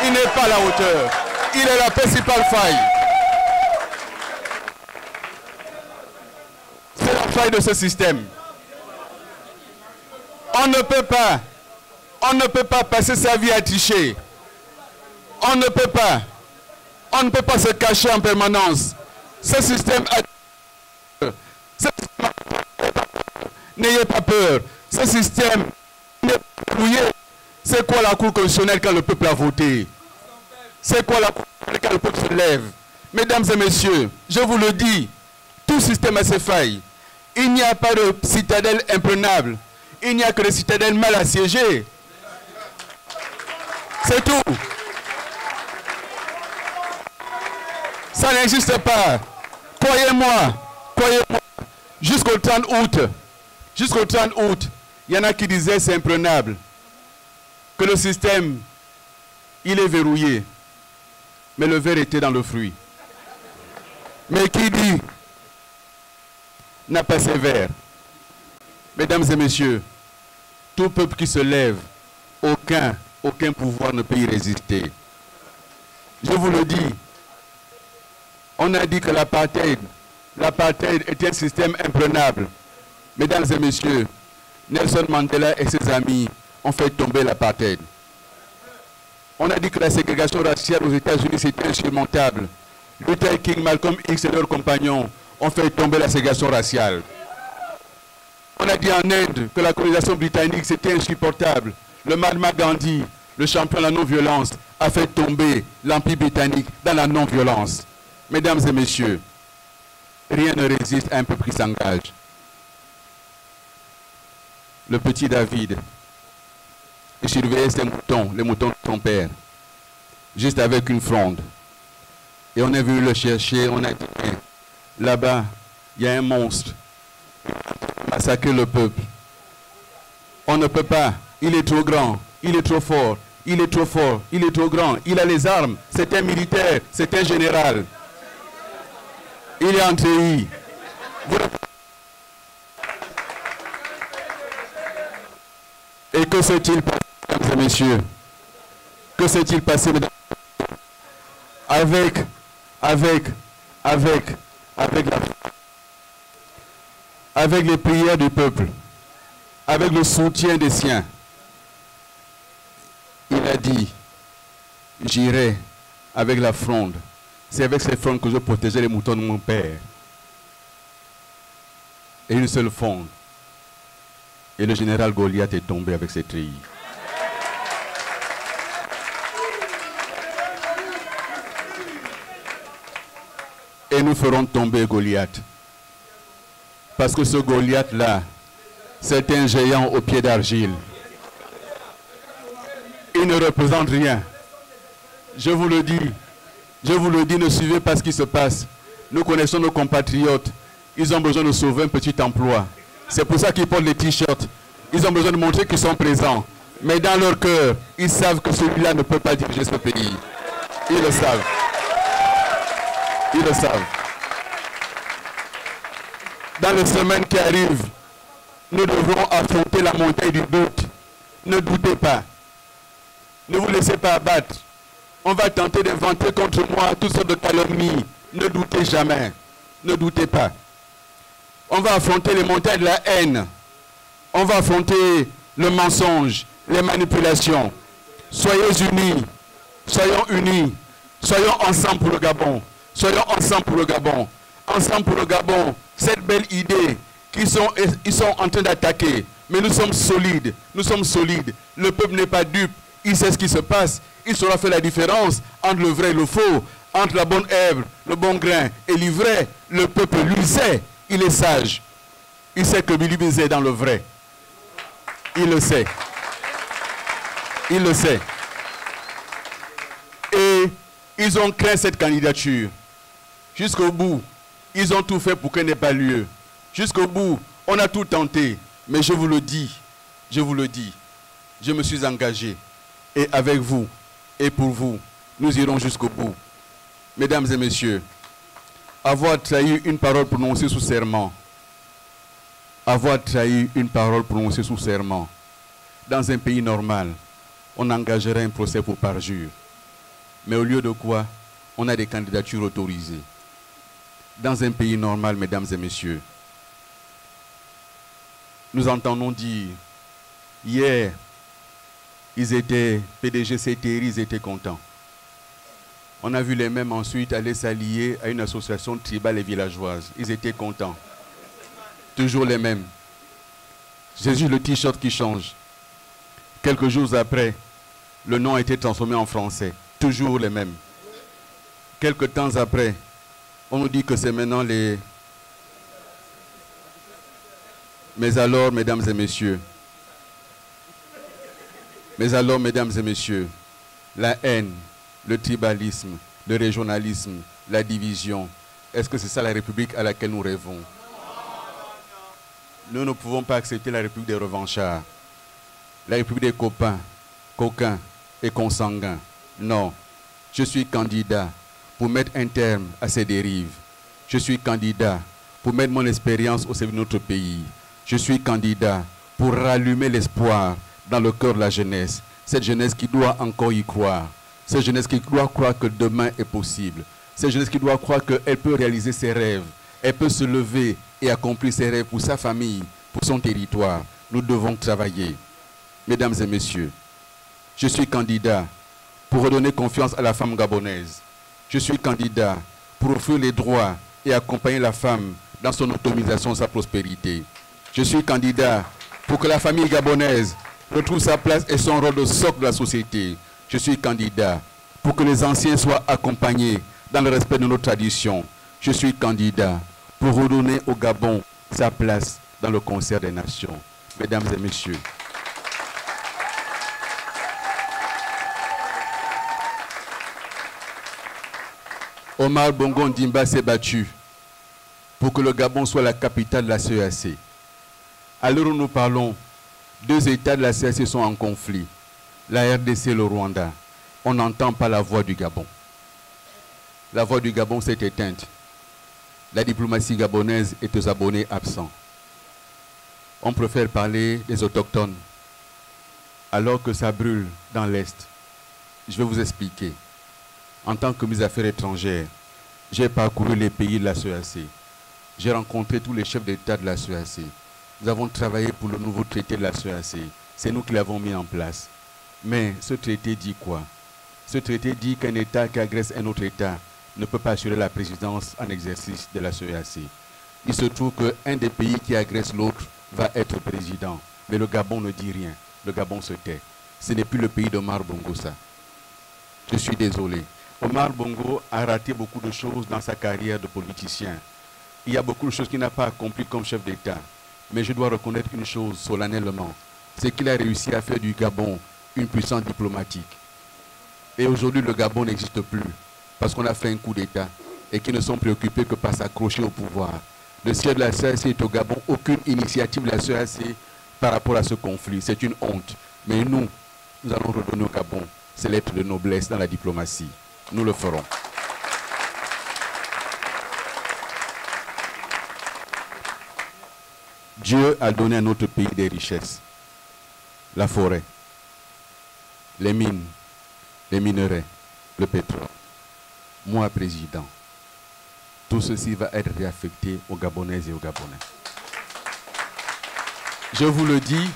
Il n'est pas à la hauteur. Il est la principale faille. C'est la faille de ce système. On ne peut pas passer sa vie à tricher. On ne peut pas se cacher en permanence. Ce système a... N'ayez pas peur. Ce système n'est pas verrouillé. C'est quoi la Cour constitutionnelle quand le peuple a voté? C'est quoi la Cour constitutionnelle quand le peuple se lève? Mesdames et messieurs, je vous le dis, tout système a ses failles. Il n'y a pas de citadelle imprenable. Il n'y a que des citadelles mal assiégées. C'est tout. Ça n'existe pas. Croyez-moi, jusqu'au 30 août, il y en a qui disaient c'est imprenable, que le système, il est verrouillé. Mais le verre était dans le fruit. Mais qui dit n'a pas ses verres? Mesdames et messieurs, tout peuple qui se lève, aucun pouvoir ne peut y résister. Je vous le dis, on a dit que l'apartheid était un système imprenable. Mesdames et messieurs, Nelson Mandela et ses amis ont fait tomber l'apartheid. On a dit que la ségrégation raciale aux États-Unis c'était insurmontable. Luther King, Malcolm X et leurs compagnons ont fait tomber la ségrégation raciale. On a dit en Inde que la colonisation britannique c'était insupportable. Le Mahatma Gandhi, le champion de la non-violence, a fait tomber l'Empire britannique dans la non-violence. Mesdames et messieurs, rien ne résiste à un peuple qui s'engage. Le petit David, il surveillait ses moutons, les moutons de son père, juste avec une fronde. Et on est venu le chercher, on a dit, là-bas, il y a un monstre. Massacrer le peuple. On ne peut pas, il est trop grand, il est trop fort, il est trop fort, il est trop grand, il a les armes, c'est un militaire, c'est un général. Il est en TI. Et que s'est-il passé, mesdames et messieurs? Que s'est-il passé, mesdames? Avec les prières du peuple, avec le soutien des siens, il a dit, j'irai avec la fronde. C'est avec cette fronde que je protégeais les moutons de mon père. Et une seule fronde. Et le général Goliath est tombé avec ses treillis. Et nous ferons tomber Goliath. Parce que ce Goliath-là, c'est un géant aux pieds d'argile. Il ne représente rien. Je vous le dis, ne suivez pas ce qui se passe. Nous connaissons nos compatriotes. Ils ont besoin de sauver un petit emploi. C'est pour ça qu'ils portent les t-shirts. Ils ont besoin de montrer qu'ils sont présents. Mais dans leur cœur, ils savent que celui-là ne peut pas diriger ce pays. Ils le savent. Ils le savent. Dans les semaines qui arrivent, nous devrons affronter la montagne du doute. Ne doutez pas. Ne vous laissez pas abattre. On va tenter d'inventer contre moi toutes sortes de calomnies. Ne doutez jamais. Ne doutez pas. On va affronter les montagnes de la haine. On va affronter le mensonge, les manipulations. Soyez unis. Soyons unis. Soyons ensemble pour le Gabon. Soyons ensemble pour le Gabon. Ensemble pour le Gabon. Cette belle idée ils sont en train d'attaquer. Mais nous sommes solides. Nous sommes solides. Le peuple n'est pas dupe. Il sait ce qui se passe. Il saura faire la différence entre le vrai et le faux. Entre la bonne herbe, le bon grain et l'ivraie. Le peuple, lui, sait. Il est sage. Il sait que Billy Bizet est dans le vrai. Il le sait. Il le sait. Et ils ont créé cette candidature. Jusqu'au bout, ils ont tout fait pour qu'elle n'ait pas lieu. Jusqu'au bout, on a tout tenté. Mais je vous le dis, je me suis engagé. Et avec vous, et pour vous, nous irons jusqu'au bout. Mesdames et messieurs, avoir trahi une parole prononcée sous serment, avoir trahi une parole prononcée sous serment, dans un pays normal, on engagerait un procès pour parjure. Mais au lieu de quoi, on a des candidatures autorisées. Dans un pays normal, mesdames et messieurs, nous entendons dire, hier, PDG CTRI, ils étaient contents. On a vu les mêmes ensuite aller s'allier à une association tribale et villageoise. Ils étaient contents. Toujours les mêmes. C'est juste le t-shirt qui change. Quelques jours après, le nom a été transformé en français. Toujours les mêmes. Quelques temps après, on nous dit que c'est maintenant les... Mais alors, mesdames et messieurs, la haine, le tribalisme, le régionalisme, la division, est-ce que c'est ça la République à laquelle nous rêvons? Nous ne pouvons pas accepter la République des revanchards, la République des copains, coquins et consanguins. Non, je suis candidat pour mettre un terme à ces dérives. Je suis candidat pour mettre mon expérience au service de notre pays. Je suis candidat pour rallumer l'espoir dans le cœur de la jeunesse. Cette jeunesse qui doit encore y croire. Cette jeunesse qui doit croire que demain est possible. Cette jeunesse qui doit croire qu'elle peut réaliser ses rêves. Elle peut se lever et accomplir ses rêves pour sa famille, pour son territoire. Nous devons travailler. Mesdames et messieurs, je suis candidat pour redonner confiance à la femme gabonaise. Je suis candidat pour offrir les droits et accompagner la femme dans son autonomisation et sa prospérité. Je suis candidat pour que la famille gabonaise retrouve sa place et son rôle de socle de la société. Je suis candidat pour que les anciens soient accompagnés dans le respect de nos traditions. Je suis candidat pour redonner au Gabon sa place dans le concert des nations. Mesdames et messieurs, Omar Bongo Ndimba s'est battu pour que le Gabon soit la capitale de la CEAC. À l'heure où nous parlons, 2 États de la CEAC sont en conflit, la RDC et le Rwanda. On n'entend pas la voix du Gabon. La voix du Gabon s'est éteinte. La diplomatie gabonaise est aux abonnés absents. On préfère parler des autochtones alors que ça brûle dans l'Est. Je vais vous expliquer. En tant que ministre des Affaires étrangères, j'ai parcouru les pays de la CEAC. J'ai rencontré tous les chefs d'État de la CEAC. Nous avons travaillé pour le nouveau traité de la CEAC. C'est nous qui l'avons mis en place. Mais ce traité dit quoi? Ce traité dit qu'un État qui agresse un autre État ne peut pas assurer la présidence en exercice de la CEAC. Il se trouve qu'un des pays qui agresse l'autre va être président. Mais le Gabon ne dit rien. Le Gabon se tait. Ce n'est plus le pays d'Omar Bongo, ça. Je suis désolé. Omar Bongo a raté beaucoup de choses dans sa carrière de politicien. Il y a beaucoup de choses qu'il n'a pas accomplies comme chef d'État. Mais je dois reconnaître une chose solennellement, c'est qu'il a réussi à faire du Gabon une puissance diplomatique. Et aujourd'hui, le Gabon n'existe plus parce qu'on a fait un coup d'État et qu'ils ne sont préoccupés que par s'accrocher au pouvoir. Le siège de la CEAC est au Gabon. Aucune initiative de la CEAC par rapport à ce conflit. C'est une honte. Mais nous allons redonner au Gabon ses lettres de noblesse dans la diplomatie. Nous le ferons. Dieu a donné à notre pays des richesses. La forêt, les mines, les minerais, le pétrole. Moi, président, tout ceci va être réaffecté aux Gabonaises et aux Gabonais. Je vous le dis,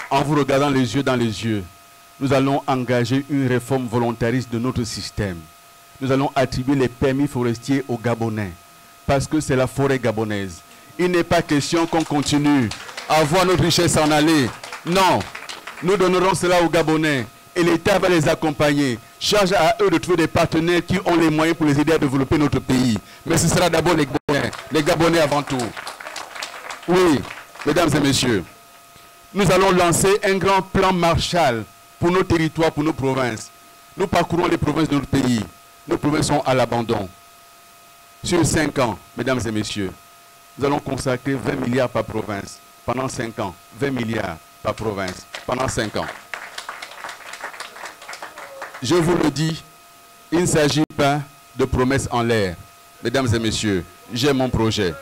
en vous regardant les yeux dans les yeux, nous allons engager une réforme volontariste de notre système. Nous allons attribuer les permis forestiers aux Gabonais, parce que c'est la forêt gabonaise. Il n'est pas question qu'on continue à voir notre richesse s'en aller. Non, nous donnerons cela aux Gabonais et l'État va les accompagner. Charge à eux de trouver des partenaires qui ont les moyens pour les aider à développer notre pays. Mais ce sera d'abord les Gabonais avant tout. Oui, mesdames et messieurs, nous allons lancer un grand plan Marshall pour nos territoires, pour nos provinces. Nous parcourons les provinces de notre pays. Nos provinces sont à l'abandon. Sur 5 ans, mesdames et messieurs, nous allons consacrer 20 milliards par province. Pendant 5 ans, 20 milliards par province. Pendant 5 ans. Je vous le dis, il ne s'agit pas de promesses en l'air. Mesdames et messieurs, j'ai mon projet.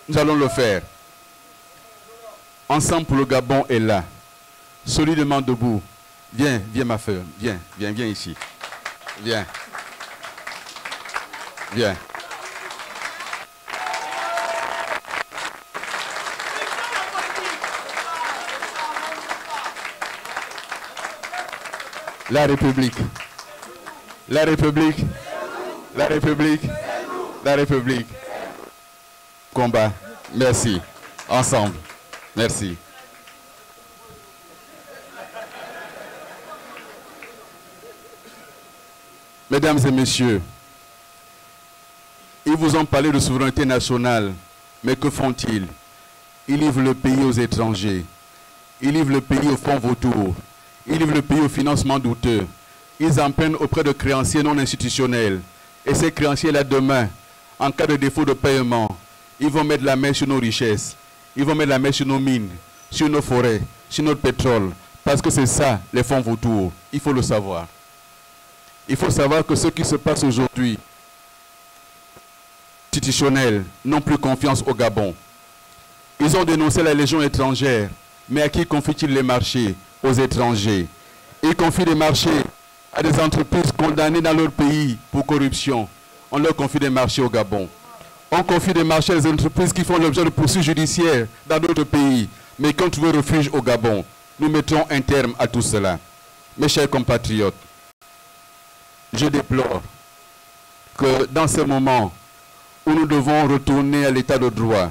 Nous allons le faire. Ensemble pour le Gabon est là. Solidement debout. Viens, viens ma femme. Viens, viens, viens ici. Viens. Viens. La République. La République. La République. La République. Combat. Merci. Ensemble. Merci. Mesdames et messieurs, ils vous ont parlé de souveraineté nationale, mais que font-ils? Ils livrent le pays aux étrangers. Ils livrent le pays au fonds vautour. Ils livrent le pays au financement douteux. Ils empruntent auprès de créanciers non institutionnels. Et ces créanciers-là, demain, en cas de défaut de paiement, ils vont mettre la main sur nos richesses. Ils vont mettre la main sur nos mines, sur nos forêts, sur notre pétrole. Parce que c'est ça, les fonds vautours. Il faut le savoir. Il faut savoir que ce qui se passe aujourd'hui, institutionnels, n'ont plus confiance au Gabon. Ils ont dénoncé la légion étrangère. Mais à qui confient-ils les marchés? Aux étrangers. Ils confient des marchés à des entreprises condamnées dans leur pays pour corruption. On leur confie des marchés au Gabon. On confie des marchés à des entreprises qui font l'objet de poursuites judiciaires dans d'autres pays, mais qui ont trouvé refuge au Gabon. Nous mettrons un terme à tout cela. Mes chers compatriotes, je déplore que dans ce moment où nous devons retourner à l'état de droit,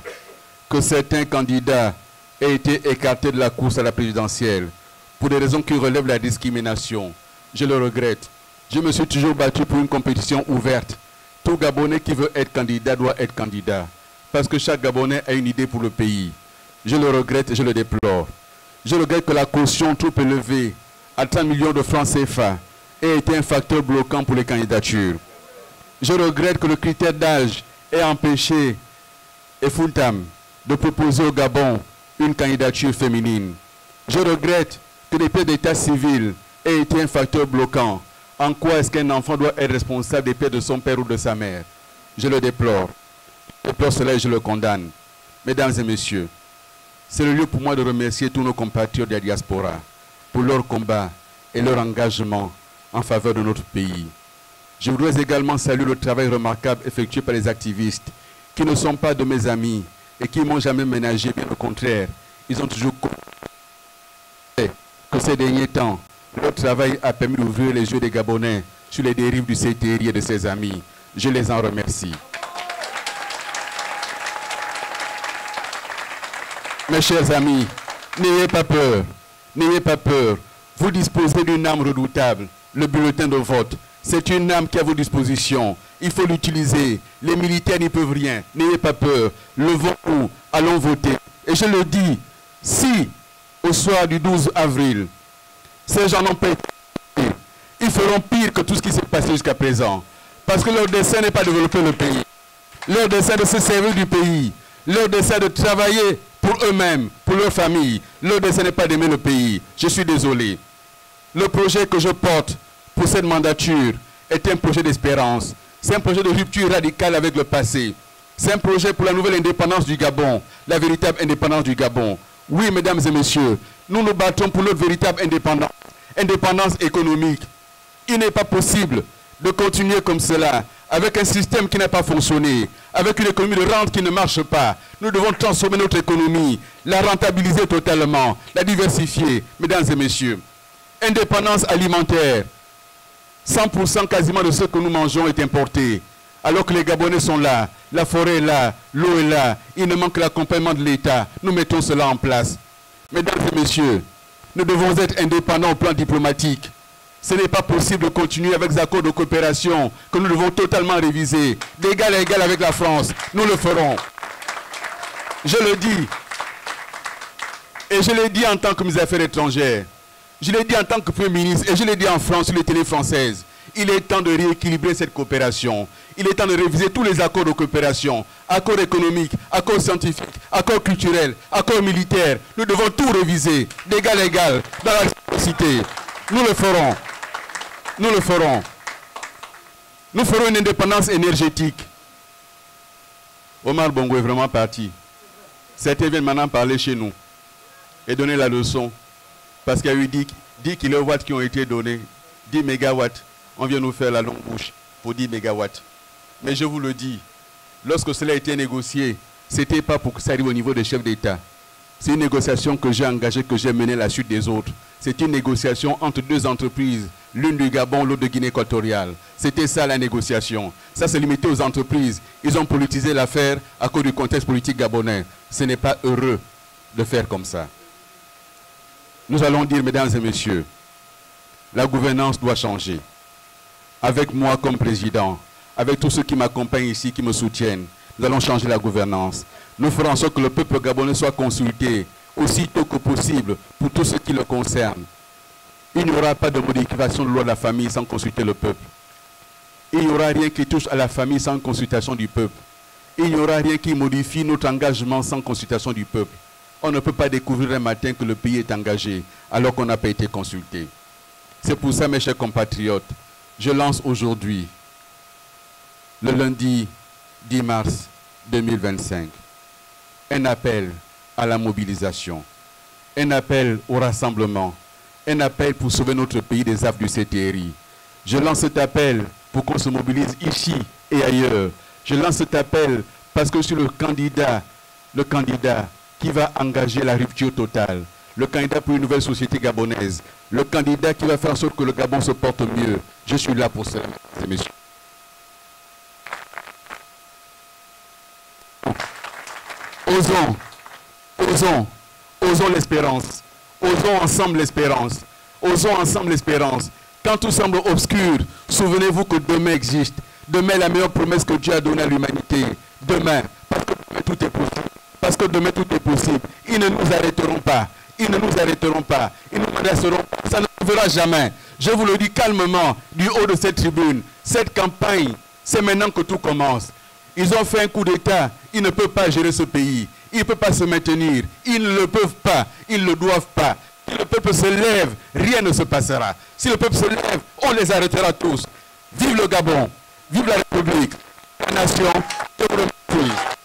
que certains candidats aient été écartés de la course à la présidentielle pour des raisons qui relèvent la discrimination. Je le regrette. Je me suis toujours battu pour une compétition ouverte. Tout Gabonais qui veut être candidat doit être candidat. Parce que chaque Gabonais a une idée pour le pays. Je le regrette et je le déplore. Je regrette que la caution trop élevée à 30 millions de francs CFA ait été un facteur bloquant pour les candidatures. Je regrette que le critère d'âge ait empêché Effuntam de proposer au Gabon une candidature féminine. Je regrette que les pièces d'état civil aient été un facteur bloquant. En quoi est-ce qu'un enfant doit être responsable des pièces de son père ou de sa mère? Je le déplore. Je déplore cela et je le condamne. Mesdames et messieurs, c'est le lieu pour moi de remercier tous nos compatriotes de la diaspora pour leur combat et leur engagement en faveur de notre pays. Je voudrais également saluer le travail remarquable effectué par les activistes qui ne sont pas de mes amis et qui ne m'ont jamais ménagé, bien au contraire. Ils ont toujours compris que ces derniers temps, leur travail a permis d'ouvrir les yeux des Gabonais sur les dérives du CTRI et de ses amis. Je les en remercie. Mes chers amis, n'ayez pas peur. N'ayez pas peur. Vous disposez d'une arme redoutable, le bulletin de vote. C'est une arme qui est à vos dispositions. Il faut l'utiliser. Les militaires n'y peuvent rien. N'ayez pas peur. Levons-nous. Allons voter. Et je le dis, si au soir du 12 avril, ces gens n'ont pas été, ils feront pire que tout ce qui s'est passé jusqu'à présent. Parce que leur dessein n'est pas de développer le pays. Leur dessein de se servir du pays. Leur dessein de travailler pour eux-mêmes, pour leur famille. Leur dessein n'est pas d'aimer le pays. Je suis désolé. Le projet que je porte pour cette mandature est un projet d'espérance. C'est un projet de rupture radicale avec le passé. C'est un projet pour la nouvelle indépendance du Gabon, la véritable indépendance du Gabon. Oui, mesdames et messieurs, nous nous battons pour notre véritable indépendance, indépendance économique. Il n'est pas possible de continuer comme cela, avec un système qui n'a pas fonctionné, avec une économie de rente qui ne marche pas. Nous devons transformer notre économie, la rentabiliser totalement, la diversifier, mesdames et messieurs. Indépendance alimentaire. 100% quasiment de ce que nous mangeons est importé. Alors que les Gabonais sont là, la forêt est là, l'eau est là, il ne manque que l'accompagnement de l'État. Nous mettons cela en place. Mesdames et messieurs, nous devons être indépendants au plan diplomatique. Ce n'est pas possible de continuer avec les accords de coopération que nous devons totalement réviser. D'égal à égal avec la France, nous le ferons. Je le dis. Et je l'ai dit en tant que ministre des Affaires étrangères. Je l'ai dit en tant que Premier ministre et je l'ai dit en France sur les télés françaises. Il est temps de rééquilibrer cette coopération. Il est temps de réviser tous les accords de coopération. Accords économiques, accords scientifiques, accords culturels, accords militaires. Nous devons tout réviser d'égal à égal dans la diversité. Nous le ferons. Nous le ferons. Nous ferons une indépendance énergétique. Omar Bongo est vraiment parti. Certains viennent maintenant parler chez nous et donner la leçon. Parce qu'il y a eu 10 kilowatts qui ont été donnés, 10 mégawatts. On vient nous faire la longue bouche pour 10 mégawatts. Mais je vous le dis, lorsque cela a été négocié, ce n'était pas pour que ça arrive au niveau des chefs d'État. C'est une négociation que j'ai engagée, que j'ai menée à la suite des autres. C'est une négociation entre deux entreprises, l'une du Gabon, l'autre de Guinée équatoriale. C'était ça la négociation. Ça s'est limité aux entreprises. Ils ont politisé l'affaire à cause du contexte politique gabonais. Ce n'est pas heureux de faire comme ça. Nous allons dire, mesdames et messieurs, la gouvernance doit changer. Avec moi comme président, avec tous ceux qui m'accompagnent ici, qui me soutiennent, nous allons changer la gouvernance. Nous ferons en sorte que le peuple gabonais soit consulté aussitôt que possible pour tout ce qui le concerne. Il n'y aura pas de modification de loi de la famille sans consulter le peuple. Il n'y aura rien qui touche à la famille sans consultation du peuple. Il n'y aura rien qui modifie notre engagement sans consultation du peuple. On ne peut pas découvrir un matin que le pays est engagé alors qu'on n'a pas été consulté. C'est pour ça, mes chers compatriotes, je lance aujourd'hui, le lundi 10 mars 2025, un appel à la mobilisation, un appel au rassemblement, un appel pour sauver notre pays des affres du CTRI. Je lance cet appel pour qu'on se mobilise ici et ailleurs. Je lance cet appel parce que je suis le candidat qui va engager la rupture totale, le candidat pour une nouvelle société gabonaise, le candidat qui va faire en sorte que le Gabon se porte mieux. Je suis là pour cela, mesdames et messieurs. Osons l'espérance. Osons ensemble l'espérance. Osons ensemble l'espérance. Quand tout semble obscur, souvenez-vous que demain existe. Demain est la meilleure promesse que Dieu a donnée à l'humanité. Demain, parce que demain tout est possible. Parce que demain tout est possible. Ils ne nous arrêteront pas. Ils ne nous arrêteront pas. Ils nous menaceront. Ça ne verra jamais. Je vous le dis calmement, du haut de cette tribune. Cette campagne, c'est maintenant que tout commence. Ils ont fait un coup d'État. Ils ne peuvent pas gérer ce pays. Ils ne peuvent pas se maintenir. Ils ne le peuvent pas. Ils ne le doivent pas. Si le peuple se lève, rien ne se passera. Si le peuple se lève, on les arrêtera tous. Vive le Gabon. Vive la République. La nation. Je vous remercie.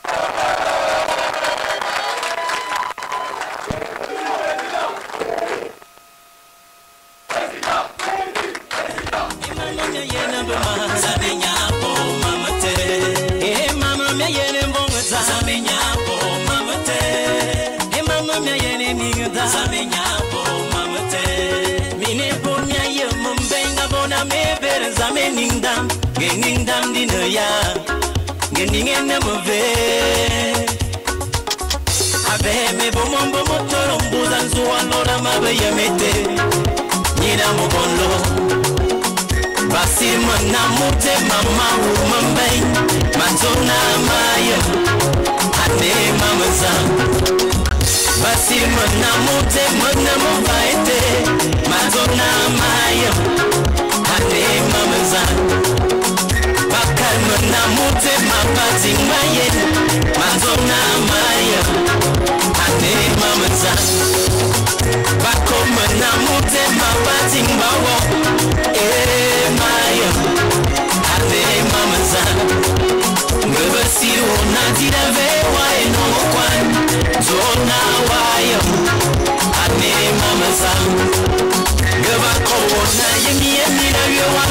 Give a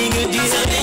nga di